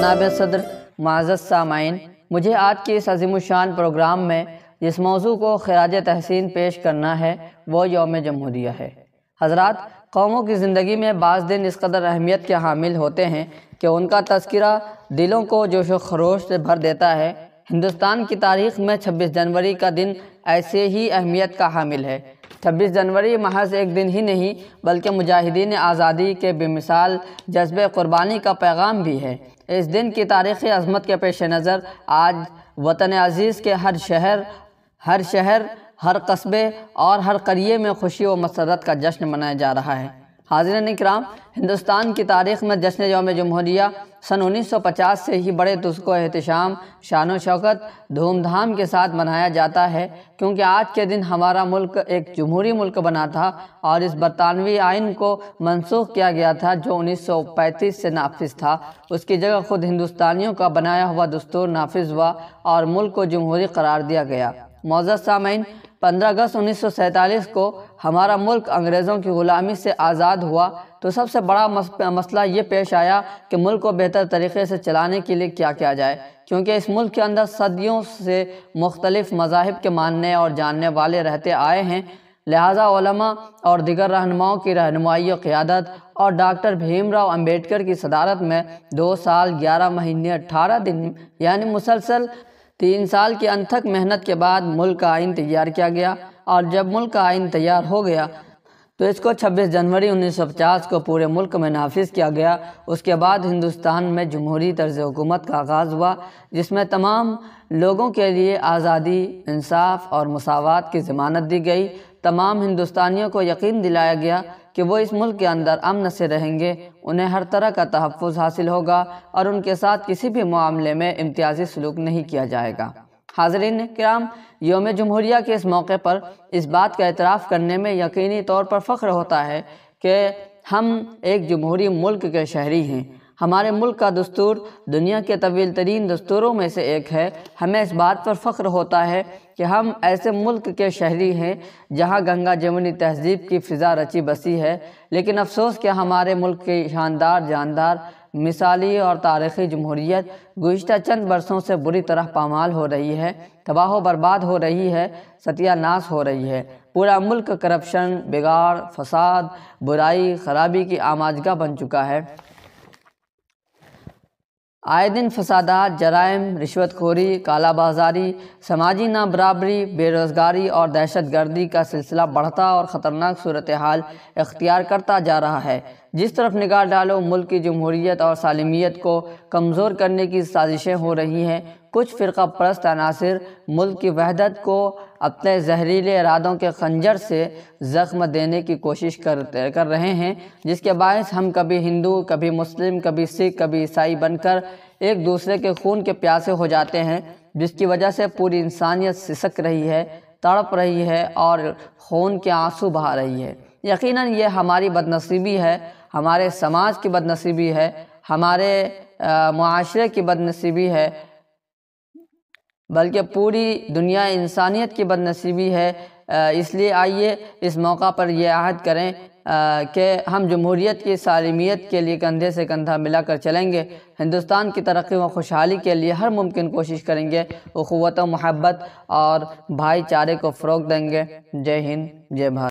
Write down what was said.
جناب صدر، معزز سامعین، مجھے آج کے اس عظیم الشان پروگرام میں جس موضوع کو خراج تحسین پیش کرنا ہے وہ یوم جمہوریہ ہے۔ حضرات، قوموں کی زندگی میں بعض دن اس قدر اہمیت کے حامل ہوتے ہیں کہ ان کا تذکرہ دلوں کو جوش و خروش سے بھر دیتا ہے۔ ہندوستان کی تاریخ میں 26 جنوری کا دن ایسے ہی اہمیت کا حامل ہے۔ 26 جنوری محض ایک دن ہی نہیں بلکہ مجاہدین آزادی کے بے مثال جذبہ قربانی کا پیغام بھی ہے۔ اس دن کی تاریخی عظمت کے پیش نظر آج وطن عزیز کے ہر شہر، ہر قصبے اور ہر قریے میں خوشی و مسرت کا جشن منایا جا رہا ہے۔ حاضرین اکرام، ہندوستان کی تاریخ میں جشن یوم جمہوریہ سن 1950 سے ہی بڑے و احتشام، شان و شوکت، دھوم دھام کے ساتھ منایا جاتا ہے، کیونکہ آج کے دن ہمارا ملک ایک جمہوری ملک بنا تھا اور اس برطانوی آئین کو منسوخ کیا گیا تھا جو 1935 سے نافذ تھا۔ اس کی جگہ خود ہندوستانیوں کا بنایا ہوا دستور نافذ ہوا اور ملک کو جمہوری قرار دیا گیا۔ معزز سامعین، 15 اگست 1947 کو ہمارا ملک انگریزوں کی غلامی سے آزاد ہوا تو سب سے بڑا مسئلہ یہ پیش آیا کہ ملک کو بہتر طریقے سے چلانے کے لیے کیا کیا جائے، کیونکہ اس ملک کے اندر صدیوں سے مختلف مذاہب کے ماننے اور جاننے والے رہتے آئے ہیں، لہٰذا علماء اور دیگر رہنماؤں کی رہنمائی و قیادت اور ڈاکٹر بھیم راؤ امبیڈکر کی صدارت میں 2 سال 11 مہینے 18 دن یعنی مسلسل 3 سال کی انتھک محنت کے بعد ملک کا آئین تیار کیا گیا، اور جب ملک کا آئین تیار ہو گیا تو اس کو 26 جنوری 1950 کو پورے ملک میں نافذ کیا گیا۔ اس کے بعد ہندوستان میں جمہوری طرز حکومت کا آغاز ہوا، جس میں تمام لوگوں کے لیے آزادی، انصاف اور مساوات کی ضمانت دی گئی۔ تمام ہندوستانیوں کو یقین دلایا گیا کہ وہ اس ملک کے اندر امن سے رہیں گے، انہیں ہر طرح کا تحفظ حاصل ہوگا اور ان کے ساتھ کسی بھی معاملے میں امتیازی سلوک نہیں کیا جائے گا۔ حاضرین کرام، یوم جمہوریہ کے اس موقع پر اس بات کا اعتراف کرنے میں یقینی طور پر فخر ہوتا ہے کہ ہم ایک جمہوری ملک کے شہری ہیں۔ ہمارے ملک کا دستور دنیا کے طویل ترین دستوروں میں سے ایک ہے۔ ہمیں اس بات پر فخر ہوتا ہے کہ ہم ایسے ملک کے شہری ہیں جہاں گنگا جمنی تہذیب کی فضا رچی بسی ہے، لیکن افسوس کہ ہمارے ملک کی شاندار، جاندار، مثالی اور تاریخی جمہوریت گزشتہ چند برسوں سے بری طرح پامال ہو رہی ہے، تباہ و برباد ہو رہی ہے، ستیہ ناش ہو رہی ہے۔ پورا ملک کرپشن، بگاڑ، فساد، برائی، خرابی کی آماجگاہ بن چکا ہے۔ آئے دن فسادات، جرائم، رشوت خوری، کالا بازاری، سماجی نابرابری، بے روزگاری اور دہشت گردی کا سلسلہ بڑھتا اور خطرناک صورتحال اختیار کرتا جا رہا ہے۔ جس طرف نگاہ ڈالو ملک کی جمہوریت اور سالمیت کو کمزور کرنے کی سازشیں ہو رہی ہیں۔ کچھ فرقہ پرست عناصر ملک کی وحدت کو اپنے زہریلے ارادوں کے خنجر سے زخم دینے کی کوشش کر رہے ہیں، جس کے باعث ہم کبھی ہندو، کبھی مسلم، کبھی سکھ، کبھی عیسائی بن کر ایک دوسرے کے خون کے پیاسے ہو جاتے ہیں، جس کی وجہ سے پوری انسانیت سسک رہی ہے، تڑپ رہی ہے اور خون کے آنسو بہا رہی ہے۔ یقیناً یہ ہماری بدنصیبی ہے، ہمارے سماج کی بدنصیبی ہے، ہمارے معاشرے کی بدنصیبی ہے، بلکہ پوری دنیا انسانیت کی بدنصیبی ہے۔ اس لیے آئیے اس موقع پر یہ عہد کریں کہ ہم جمہوریت کی سالمیت کے لیے کندھے سے کندھا ملا کر چلیں گے، ہندوستان کی ترقی و خوشحالی کے لیے ہر ممکن کوشش کریں گے، اخوت و محبت اور بھائی چارے کو فروغ دیں گے۔ جے ہند، جے بھارت۔